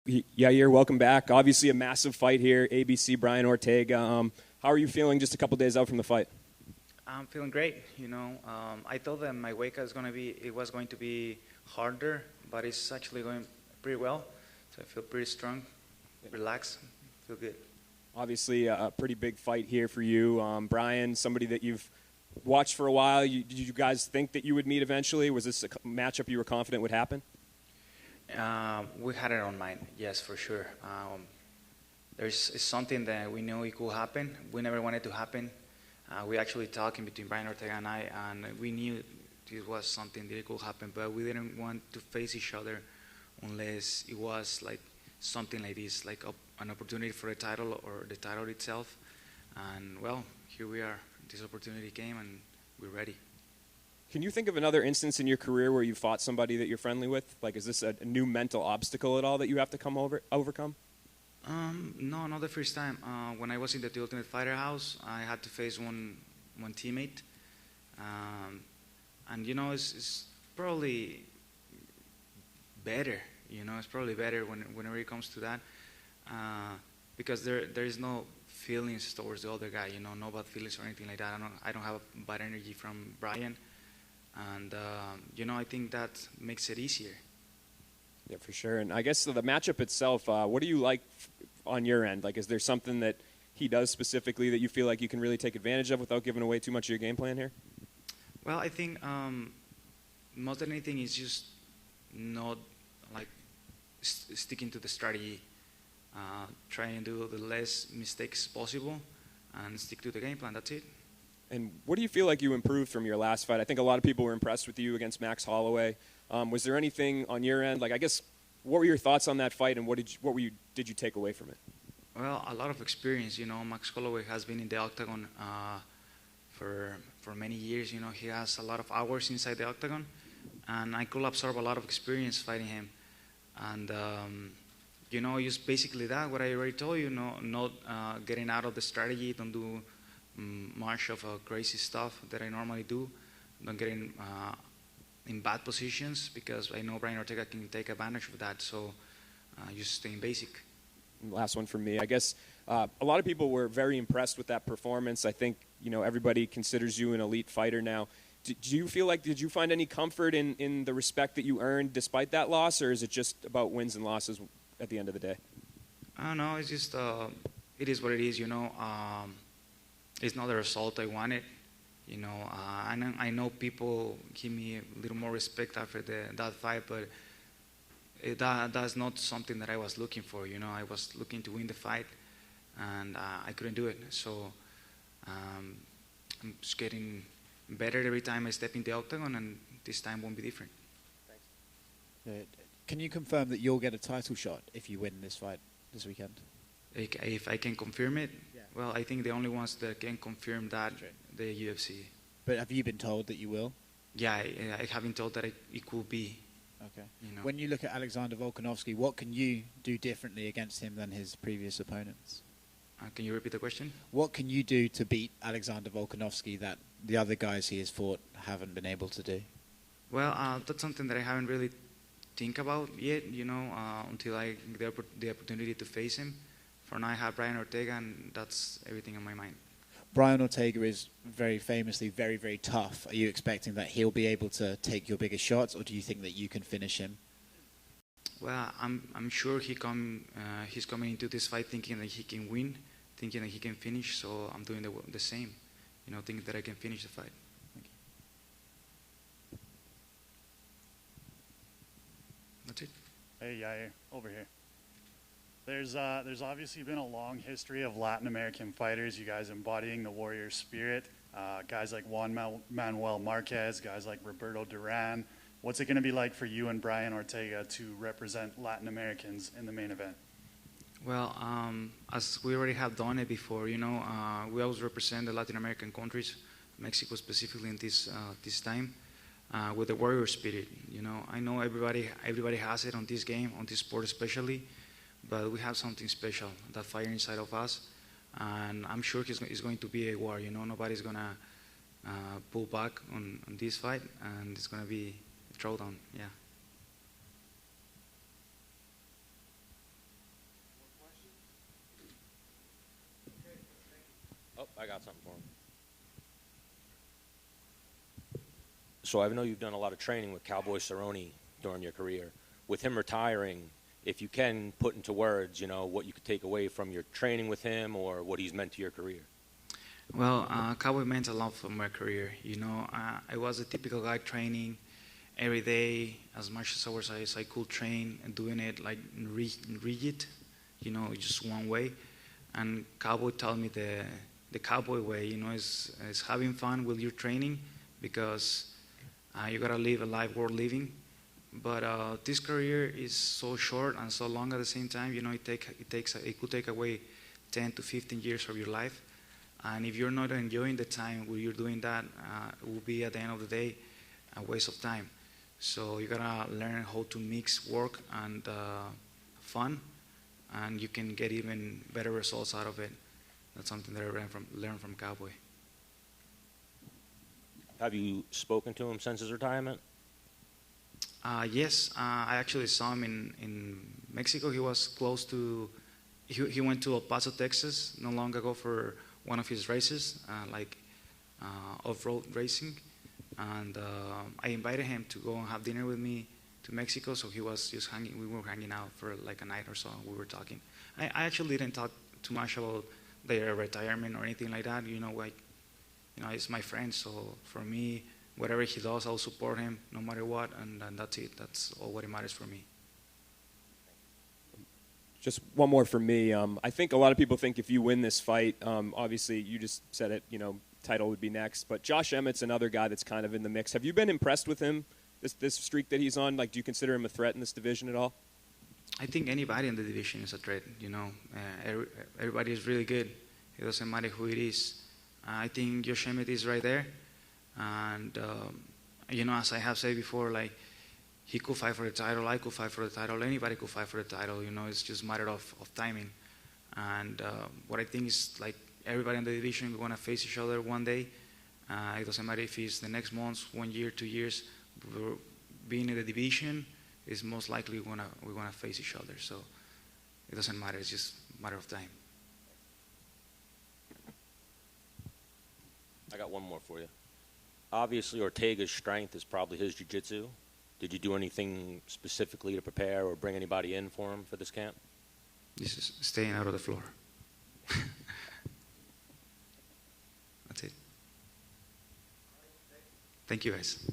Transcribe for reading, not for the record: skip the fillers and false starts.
Yair, welcome back. Obviously a massive fight here, ABC, Brian Ortega. How are you feeling just a couple days out from the fight? I'm feeling great. I thought that my wake was going to be harder, but it's actually going pretty well. So I feel pretty strong, relaxed, feel good. Obviously a pretty big fight here for you. Brian, somebody that you've watched for a while. Did you guys think that you would meet eventually? Was this a matchup you were confident would happen? We had it on mind, yes, for sure. It's something that we know it could happen. We never wanted it to happen. We actually talking between Brian Ortega and I, and we knew this was something that could happen, but we didn't want to face each other unless it was like something like this, like an opportunity for a title or the title itself. And well, here we are. This opportunity came, and we're ready. Can you think of another instance in your career where you fought somebody that you're friendly with? Like, is this a new mental obstacle at all that you have to overcome? No, not the first time. When I was in the Ultimate Fighter house, I had to face one teammate. And, it's probably better. It's probably better whenever it comes to that. Because there is no feelings towards the other guy, no bad feelings or anything like that. I don't have bad energy from Brian. And, I think that makes it easier. Yeah, for sure. And I guess the matchup itself, what do you like on your end? Like, is there something that he does specifically that you feel like you can really take advantage of without giving away too much of your game plan here? Well, I think most than anything is just not like sticking to the strategy, trying to do the less mistakes possible and stick to the game plan. That's it. And what do you feel like you improved from your last fight? I think a lot of people were impressed with you against Max Holloway. Was there anything on your end? Like, I guess, what were your thoughts on that fight, and what did you take away from it? Well, a lot of experience. Max Holloway has been in the octagon for many years. He has a lot of hours inside the octagon, and I could absorb a lot of experience fighting him. And just basically that, what I already told you. Not getting out of the strategy. Don't do much of crazy stuff that I normally do. Don't get in bad positions, because I know Brian Ortega can take advantage of that. So just staying basic. Last one from me. I guess a lot of people were very impressed with that performance. I think everybody considers you an elite fighter now. Did you find any comfort in the respect that you earned despite that loss, or is it just about wins and losses at the end of the day? I don't know. It's just it is what it is. It's not the result I wanted. I know people give me a little more respect after that fight, but that's not something that I was looking for. I was looking to win the fight, and I couldn't do it. So I'm just getting better every time I step in the octagon, and this time won't be different. Thanks. Can you confirm that you'll get a title shot if you win this fight this weekend? If I can confirm it? Yeah. Well, I think the only ones that can confirm that, the UFC. But have you been told that you will? Yeah, I have been told that it could be. Okay. When you look at Alexander Volkanovski, what can you do differently against him than his previous opponents? Can you repeat the question? What can you do to beat Alexander Volkanovski that the other guys he has fought haven't been able to do? Well, that's something that I haven't really think about yet, until I get the opportunity to face him. For now, I have Brian Ortega, and that's everything on my mind. Brian Ortega is very famously very, very tough. Are you expecting that he'll be able to take your biggest shots, or do you think that you can finish him? Well, I'm sure he's coming into this fight thinking that he can win, thinking that he can finish. So I'm doing the same, thinking that I can finish the fight. Thank you. That's it. Hey, Yair, over here. There's obviously been a long history of Latin American fighters, you guys embodying the warrior spirit. Guys like Juan Manuel Marquez, guys like Roberto Duran. What's it going to be like for you and Brian Ortega to represent Latin Americans in the main event? Well, as we already have done it before, we always represent the Latin American countries, Mexico specifically in this time, with the warrior spirit. I know everybody has it on this game, on this sport especially. But we have something special, that fire inside of us, and I'm sure it's going to be a war. Nobody's gonna pull back on this fight, and it's gonna be a throwdown. Yeah. Oh, I got something for him. So I know you've done a lot of training with Cowboy Cerrone during your career. With him retiring, if you can put into words, what you could take away from your training with him or what he's meant to your career. Well, Cowboy meant a lot for my career. I was a typical guy training every day as much as I could train and doing it like rigid, just one way. And Cowboy taught me the Cowboy way, is having fun with your training because you gotta live a life worth living. But this career is so short and so long at the same time. It could take away 10 to 15 years of your life. And if you're not enjoying the time where you're doing that, it will be at the end of the day a waste of time. So you gotta learn how to mix work and fun, and you can get even better results out of it. That's something that I learned from Cowboy. Have you spoken to him since his retirement? Yes, I actually saw him in Mexico. He was close to. He went to El Paso, Texas, not long ago for one of his races, off-road racing, and I invited him to go and have dinner with me to Mexico. So he was just hanging. We were hanging out for like a night or so. We were talking. I actually didn't talk too much about their retirement or anything like that. It's my friend. So for me, whatever he does, I'll support him no matter what, and that's it. That's all what matters for me. Just one more for me. I think a lot of people think if you win this fight, obviously you just said it, title would be next. But Josh Emmett's another guy that's kind of in the mix. Have you been impressed with him, this streak that he's on? Like, do you consider him a threat in this division at all? I think anybody in the division is a threat. Everybody is really good. It doesn't matter who it is. I think Josh Emmett is right there. And, as I have said before, like, he could fight for the title, I could fight for the title, anybody could fight for the title, it's just a matter of timing. And what I think is, like, everybody in the division, we're going to face each other one day. It doesn't matter if it's the next month, 1 year, 2 years. Being in the division is most likely we're gonna face each other. So it doesn't matter, it's just a matter of time. I got one more for you. Obviously, Ortega's strength is probably his jiu-jitsu. Did you do anything specifically to prepare or bring anybody in for him for this camp? This is staying out of the floor. That's it. Thank you, guys.